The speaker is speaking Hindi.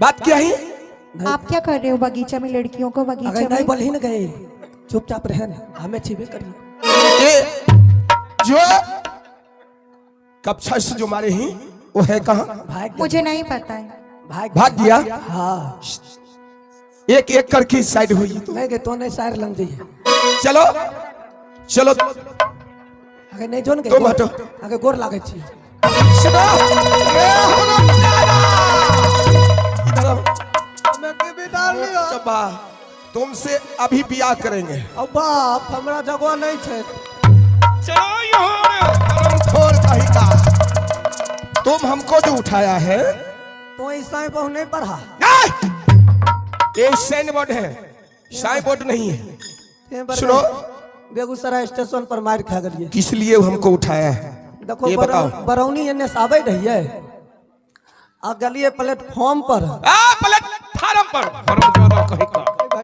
बात क्या है? आप क्या कर रहे हो बगीचा में? लड़कियों को बगीचा अगर नहीं में बोल ही न गए, चुपचाप रहे ना, हमें छिपे करिए। ये जो कक्षा से जो मारे हैं वो है कहाँ? भाग मुझे नहीं पता है। भाग गया। हाँ एक एक करके साइड हुई तो नहीं गए तो नहीं शायर लग जाइए। चलो चलो अगर नहीं जोन गए तुम हटो। अगर गोर लागे छी चलो। इधर आओ। चब्बा, तुमसे अभी ब्याह करेंगे। अब बाप हमरा जगह नहीं छे। चलो यहाँ हरामखोर कहीं का। तुम हमको जो उठाया है तो ऐसा बहु नहीं पढ़ा। ये साइन बोर्ड है, साइन बोर्ड नहीं है। सुनो, बेगूसराय स्टेशन पर मार खा गलिए। किस लिए हमको उठाया है देखो ये बताओ। बरौनी एने से आवे रहिए आ गलिए प्लेटफॉर्म पर प्लेटफार्म पर